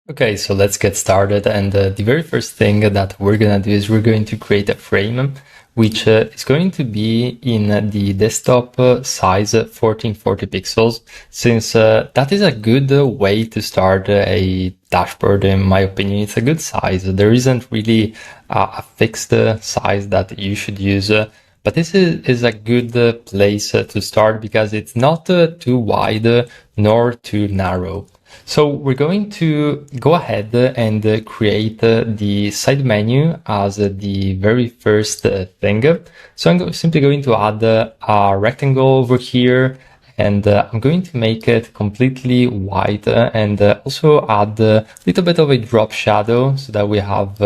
Okay, so let's get started. And the very first thing that we're gonna do is we're going to create a frame, which is going to be in the desktop size 1440 pixels, since that is a good way to start a dashboard. In my opinion, it's a good size. There isn't really a fixed size that you should use. But this is a good place to start because it's not too wide nor too narrow. So we're going to go ahead and create the side menu as the very first thing. So simply going to add a rectangle over here, and I'm going to make it completely white and also add a little bit of a drop shadow so that we have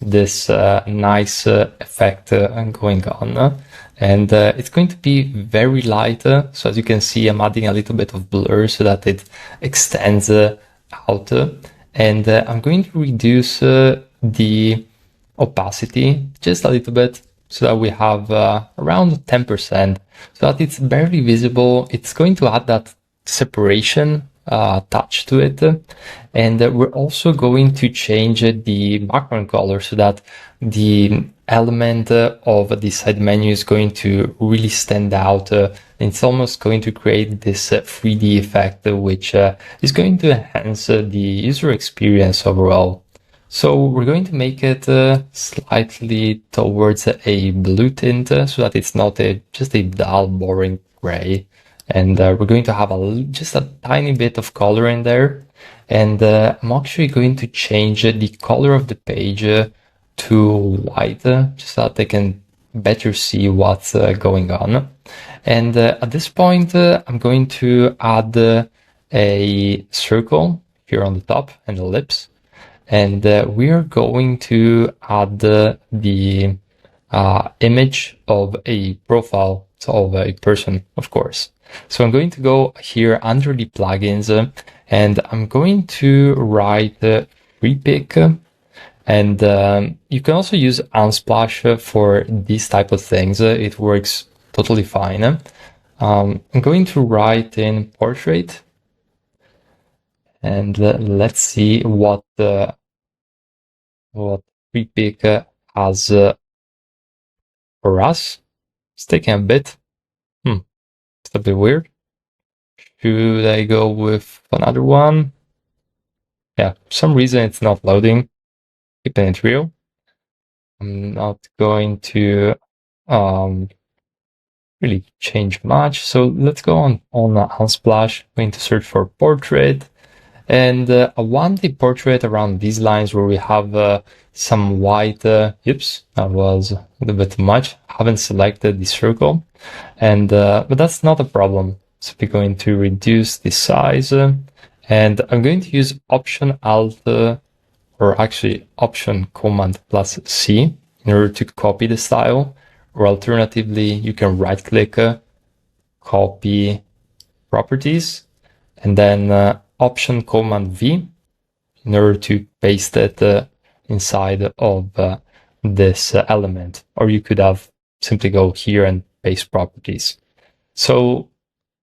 this nice effect going on. And it's going to be very light. So as you can see, I'm adding a little bit of blur so that it extends out. And I'm going to reduce the opacity just a little bit so that we have around 10%, so that it's barely visible. It's going to add that separation touch to it. And we're also going to change the background color so that the element of the side menu is going to really stand out. It's almost going to create this 3D effect, which is going to enhance the user experience overall. So we're going to make it slightly towards a blue tint so that it's not just a dull, boring gray. And we're going to have just a tiny bit of color in there. And I'm actually going to change the color of the page to white, just so that they can better see what's going on. And at this point, I'm going to add a circle here on the top and ellipse. And we are going to add the image of a profile of a person, of course. So I'm going to go here under the plugins and I'm going to write free pick. And you can also use Unsplash for these type of things. It works totally fine. I'm going to write in portrait. And let's see what free pick has for us. It's taking a bit. It's a bit weird. Should I go with another one? Yeah, for some reason it's not loading. Keeping it real. I'm not going to really change much. So let's go on Unsplash. I'm going to search for portrait. And I want the portrait around these lines where we have some white, oops, that was a little bit too much. I haven't selected the circle, and but that's not a problem. So we're going to reduce the size, and I'm going to use Option Alt, or actually Option Command plus C in order to copy the style, or alternatively, you can right click, copy properties, and then Option Command V in order to paste it inside of this element, or you could have simply go here and paste properties. So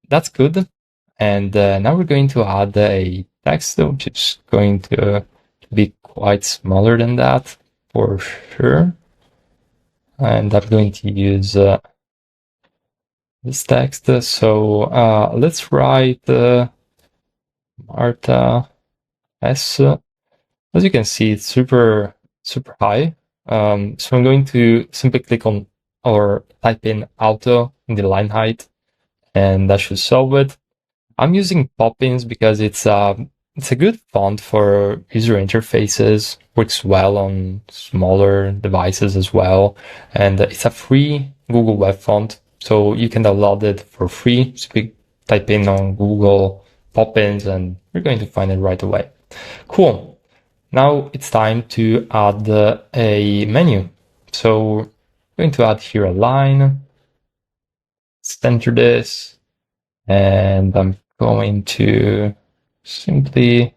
that's good. And now we're going to add a text, which is going to be quite smaller than that for sure. And I'm going to use this text. So let's write Marta S. As you can see, it's super high. So I'm going to simply click on or type in auto in the line height, and that should solve it. I'm using Poppins because it's a good font for user interfaces, works well on smaller devices as well, and it's a free Google Web font, so you can download it for free. So you type in on Google Poppins and you're going to find it right away. Cool. Now it's time to add a menu. So I'm going to add here a line, center this, and I'm going to simply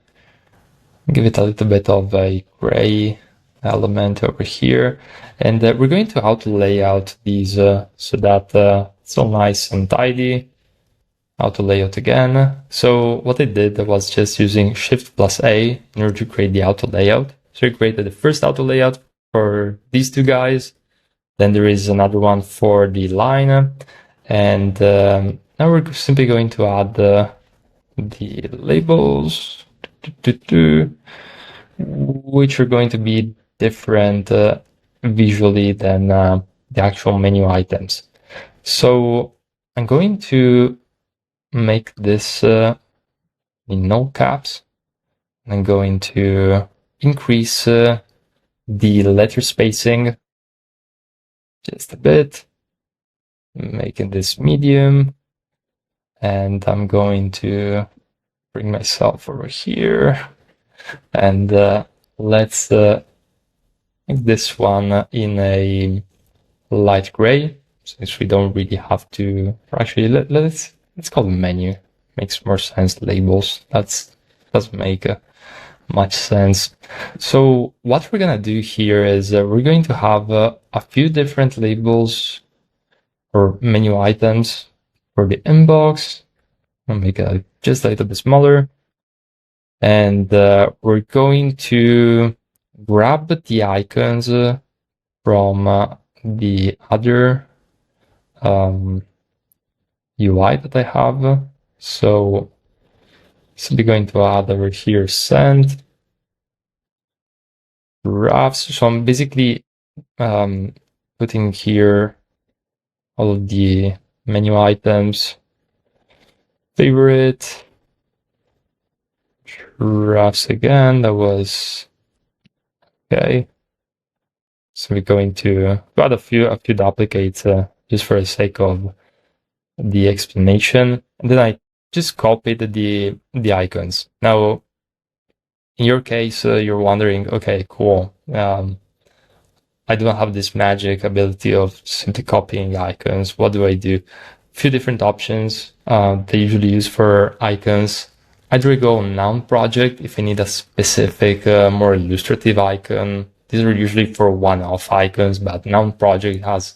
give it a little bit of a gray element over here. And we're going to auto layout these so that it's all nice and tidy. auto layout again. So what I did was just using Shift plus A in order to create the auto layout. So I created the first auto layout for these two guys. Then there is another one for the line. And now we're simply going to add the labels, which are going to be different visually than the actual menu items. So I'm going to make this in no caps. I'm going to increase the letter spacing just a bit, making this medium, and I'm going to bring myself over here, and let's make this one in a light gray, since we don't really have to. Actually, let's call it menu. Makes more sense. Labels. Doesn't make much sense. So what we're gonna do here is we're going to have a few different labels or menu items for the inbox. I'll make it just a little bit smaller, and we're going to grab the icons from the other UI that I have. So simply going to add over here send graphs. So I'm basically putting here all of the menu items, favorite, graphs again. That was okay. So we're going to add a few duplicates just for the sake of the explanation, and then I just copied the icons. Now, in your case, you're wondering, okay, cool. I don't have this magic ability of simply copying icons. What do I do? A few different options they usually use for icons. Either I go on noun project if I need a specific, more illustrative icon. These are usually for one-off icons, but noun project has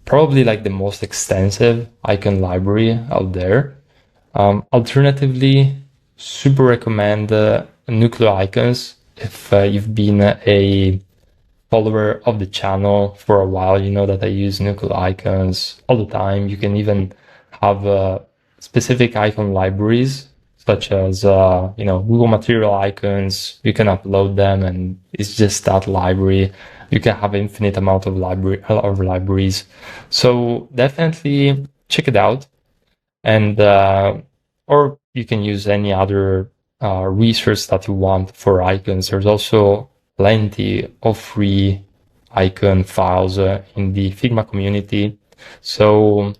probably like the most extensive icon library out there. Alternatively, super recommend Nucleo icons. If you've been a follower of the channel for a while, you know that I use Nucleo icons all the time. You can even have specific icon libraries, such as Google Material icons. You can upload them, and it's just that library. You can have infinite amount of libraries. So definitely check it out, and or you can use any other resource that you want for icons. There's also plenty of free icon files in the Figma community. So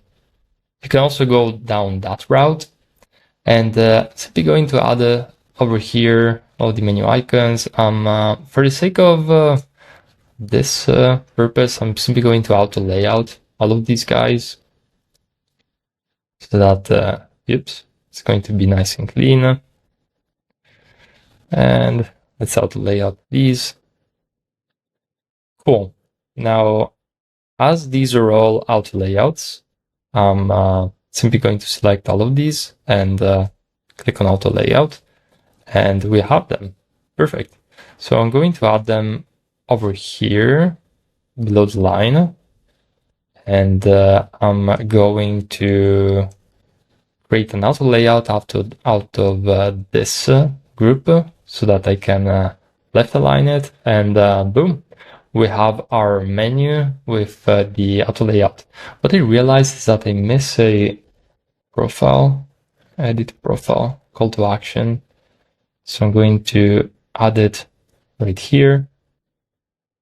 you can also go down that route, and simply going to add over here all the menu icons. For the sake of this purpose, I'm simply going to auto layout all of these guys so that, it's going to be nice and clean. And let's auto layout these. Cool. Now, as these are all auto layouts, I'm simply going to select all of these and click on auto layout, and we have them. Perfect. So I'm going to add them over here below the line, and I'm going to create an auto layout out of this group so that I can left align it, and boom, we have our menu with the auto layout. What I realized is that I miss a profile, edit profile, call to action. So I'm going to add it right here.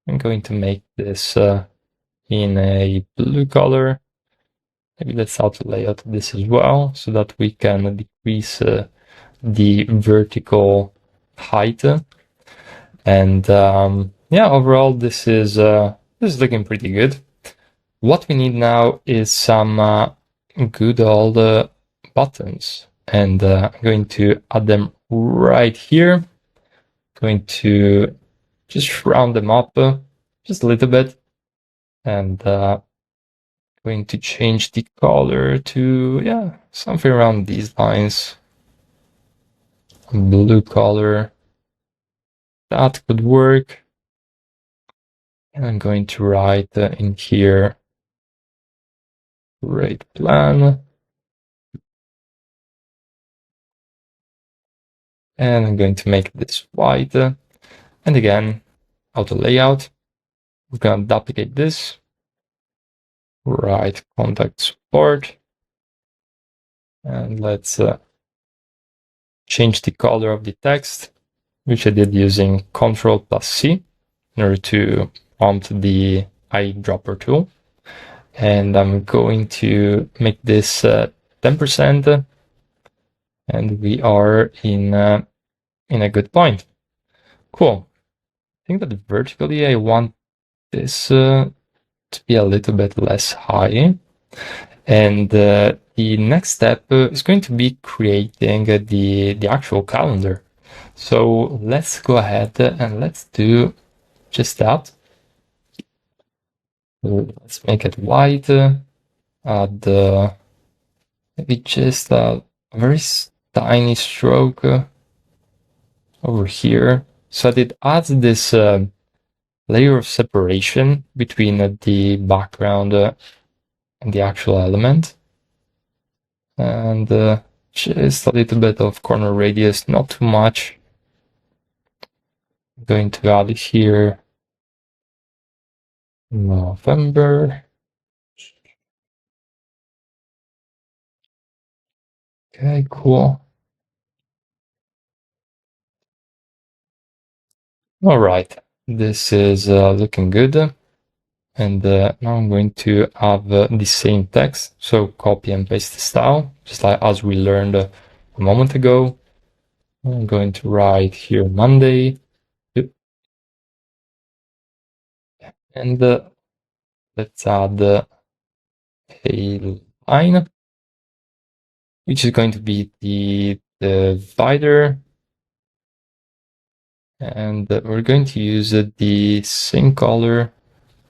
I'm going to make this in a blue color. Maybe let's auto layout this as well so that we can decrease the vertical height. And yeah, overall this is looking pretty good. What we need now is some good old buttons, and I'm going to add them right here. Going to just round them up just a little bit, and going to change the color to, yeah, something around these lines. Blue color. That could work. And I'm going to write in here, rate plan. And I'm going to make this white. And again, auto layout. We're going to duplicate this. Write contact support. And let's change the color of the text, which I did using Ctrl+C in order to prompt the eyedropper tool. And I'm going to make this 10%, and we are in a good point. Cool. I think that vertically I want this to be a little bit less high. And the next step is going to be creating the actual calendar. So let's go ahead and let's do just that. Let's make it white. Add maybe just a very tiny stroke over here, so that it adds this layer of separation between the background and the actual element. And just a little bit of corner radius, not too much. I'm going to add here November. Okay, cool. All right, this is looking good. And now I'm going to have the same text. So copy and paste the style, just like as we learned a moment ago. I'm going to write here Monday. And let's add a line, which is going to be the divider. And we're going to use the same color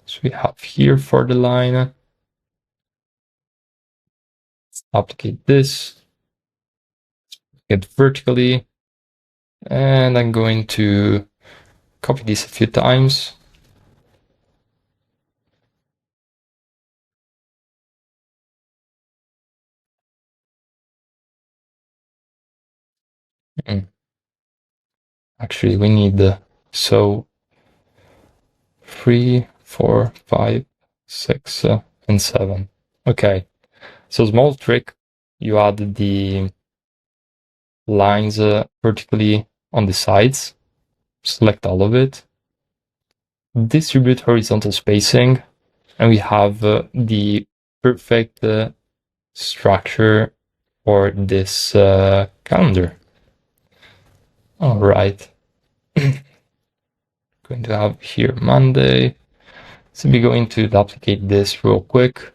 as we have here for the line. Let's applicate this, get vertically, and I'm going to copy this a few times. Actually, we need so 3, 4, 5, 6, and 7. Okay, so small trick, you add the lines vertically on the sides, select all of it, distribute horizontal spacing, and we have the perfect structure for this calendar. All right. Going to have here Monday. So we're going to duplicate this real quick.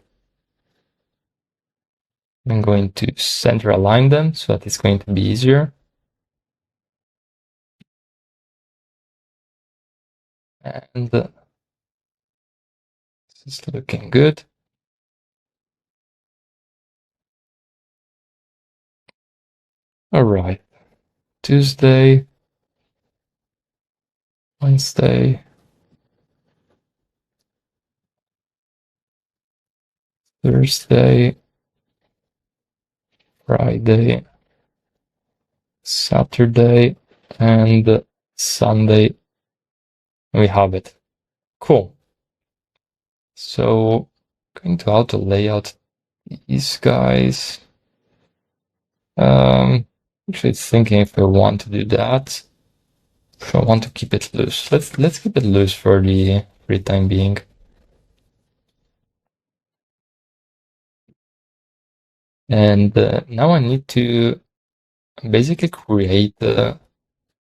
I'm going to center align them so that it's going to be easier. And this is looking good. All right. Tuesday, Wednesday, Thursday, Friday, Saturday, and Sunday. We have it. Cool. So going to auto layout these guys. Actually, it's thinking if I want to do that. If I want to keep it loose, let's keep it loose for the time being. And now I need to basically create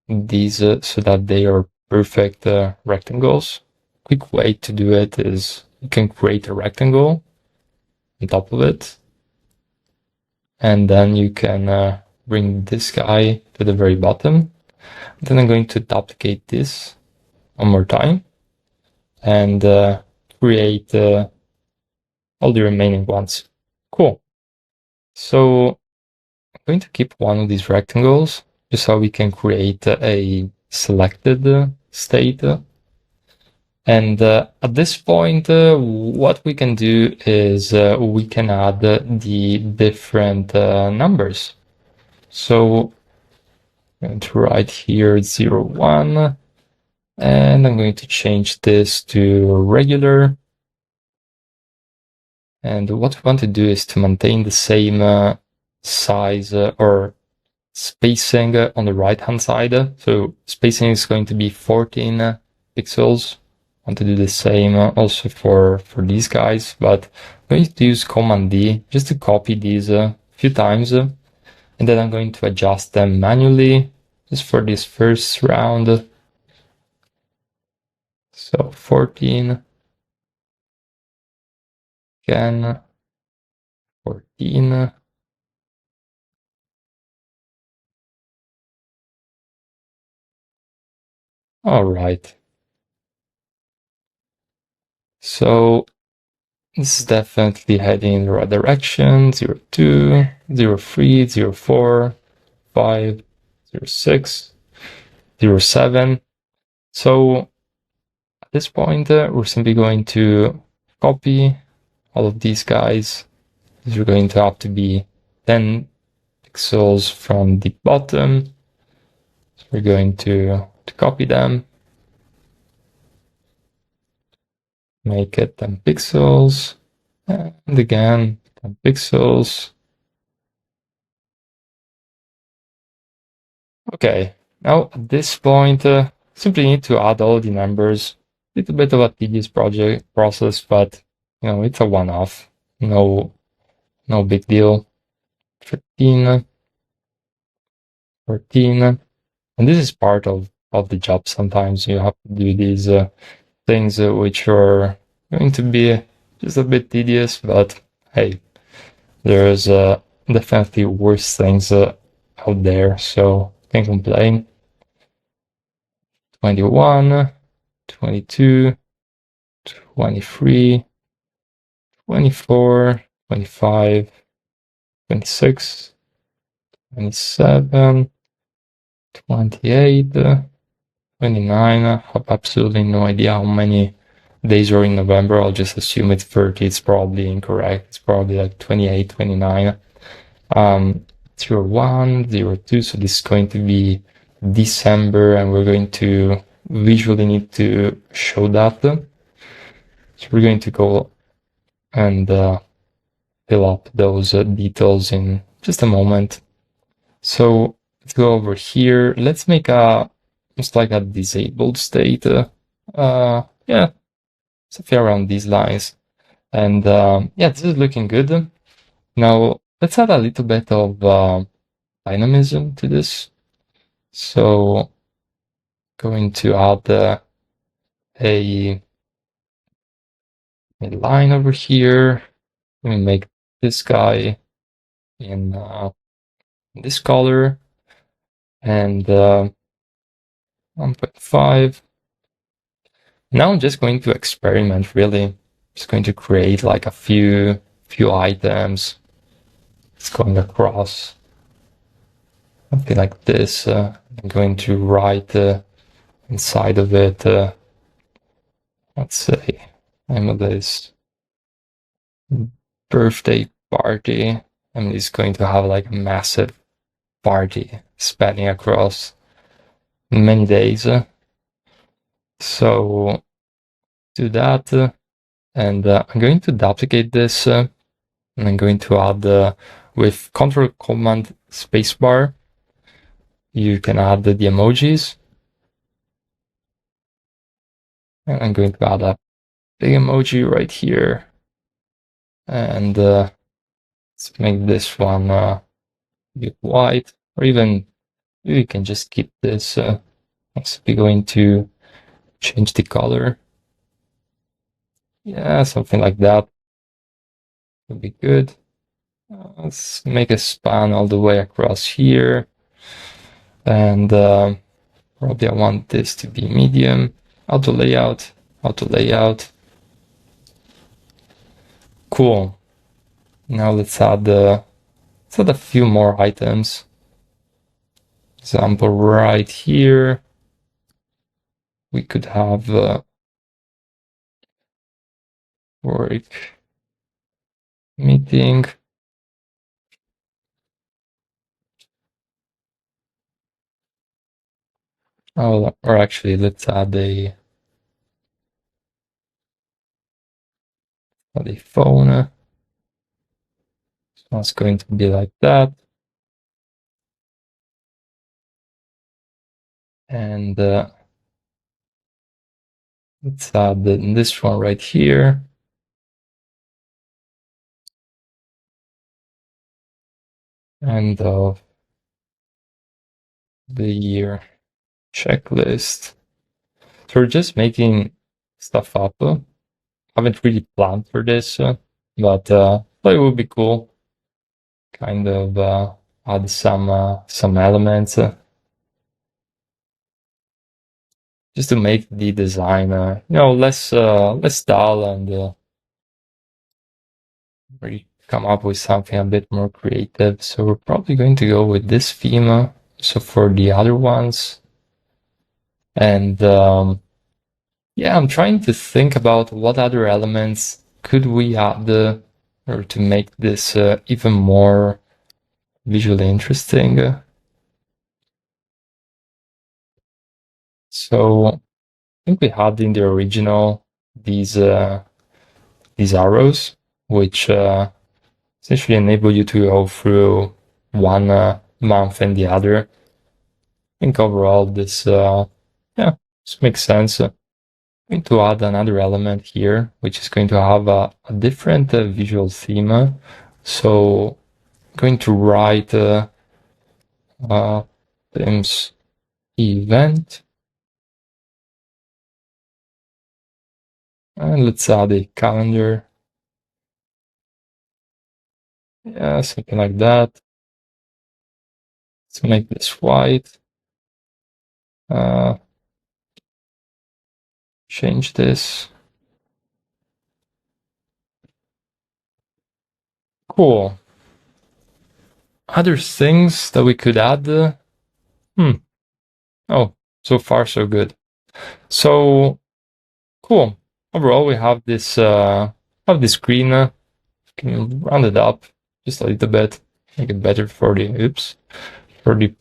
these so that they are perfect rectangles. Quick way to do it is you can create a rectangle on top of it, and then you can bring this guy to the very bottom. Then I'm going to duplicate this one more time and create all the remaining ones. Cool. So I'm going to keep one of these rectangles just so we can create a selected state. And at this point, what we can do is we can add the different numbers. So I'm going to write here 0, 1, and I'm going to change this to regular. And what we want to do is to maintain the same size or spacing on the right hand side. So spacing is going to be 14 pixels. I want to do the same also for these guys, but I'm going to use Command D just to copy these a few times, and then I'm going to adjust them manually just for this first round. So 14, again, 14. All right. So this is definitely heading in the right direction. 0, 2, 0, 3, 0, 4, 5, 0, 6, 0, 7. So at this point, we're simply going to copy all of these guys. These are going to have to be 10 pixels from the bottom. So we're going to copy them. Make it 10 pixels. And again, 10 pixels. Okay, now at this point, simply need to add all the numbers. A little bit of a tedious process, but it's a one-off. No big deal. 13, 14, and this is part of the job. Sometimes you have to do these things which are going to be just a bit tedious, but hey, there's definitely worse things out there, so can't complain. 21, 22, 23, 24, 25, 26, 27, 28, 29. I have absolutely no idea how many days are in November. I'll just assume it's 30. It's probably incorrect. It's probably like 28, 29. 0, 1, 0, 2. So this is going to be December, and we're going to visually need to show that. So we're going to go and fill up those details in just a moment. So let's go over here. Let's make just like a disabled state. Yeah, something around these lines. And yeah, this is looking good. Now let's add a little bit of dynamism to this. So going to add a line over here. Let me make this guy in this color and 1.5. Now I'm just going to experiment, really. Just going to create like a few items. It's going across something like this. I'm going to write inside of it, let's say, name of this birthday party. I'm just going to have like a massive party spanning across many days. So do that, and I'm going to duplicate this, and I'm going to add with Control Command Spacebar. You can add the emojis, and I'm going to add a big emoji right here, and let's make this one a bit white, or even we can just keep this. We're going to change the color. Yeah, something like that would be good. Let's make a span all the way across here, and probably I want this to be medium. Auto layout. Cool. Now let's add a few more items. Example right here. We could have work meeting. Oh, or actually, let's add a phone. So it's going to be like that. And let's add this one right here. End of the year checklist. So we're just making stuff up. Haven't really planned for this, but thought it would be cool. Kind of add some elements just to make the design, less dull and really come up with something a bit more creative. So we're probably going to go with this theme. So for the other ones, and yeah, I'm trying to think about what other elements could we add or to make this even more visually interesting. So I think we had in the original these arrows, which essentially enable you to go through one month and the other. I think overall this this makes sense. I'm going to add another element here, which is going to have a different visual theme. So I'm going to write themes event. And let's add a calendar. Yeah, something like that. Let's make this white. Change this. Cool. Other things that we could add. Oh, so far so good. So cool. Overall, we have this screen. Can round it up just a little bit, make it better for the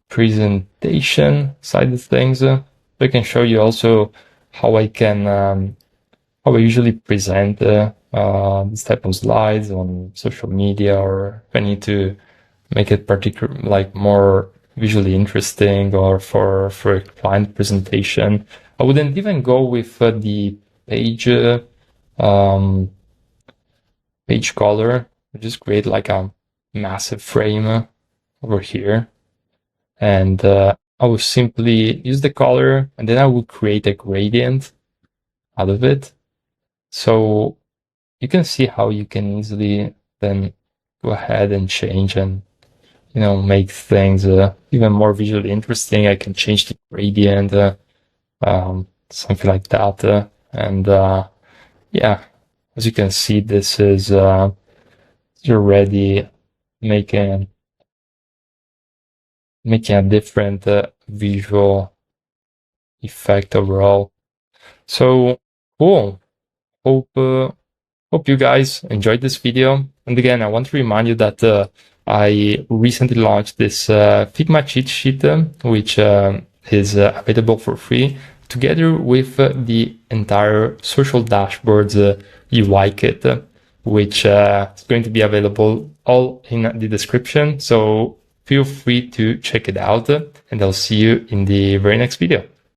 presentation side of things. I can show you also how I can how I usually present this type of slides on social media, or if I need to make it more visually interesting, or for a client presentation. I wouldn't even go with the page page color. I just create like a massive frame over here, and I will simply use the color, and then I will create a gradient out of it. So you can see how you can easily then go ahead and change and make things even more visually interesting. I can change the gradient, something like that, and yeah, as you can see, this is already making a different visual effect overall. So cool. Hope you guys enjoyed this video. And again, I want to remind you that I recently launched this Figma cheat sheet, which is available for free, together with the entire social dashboards UI kit, which is going to be available all in the description. So feel free to check it out, and I'll see you in the very next video.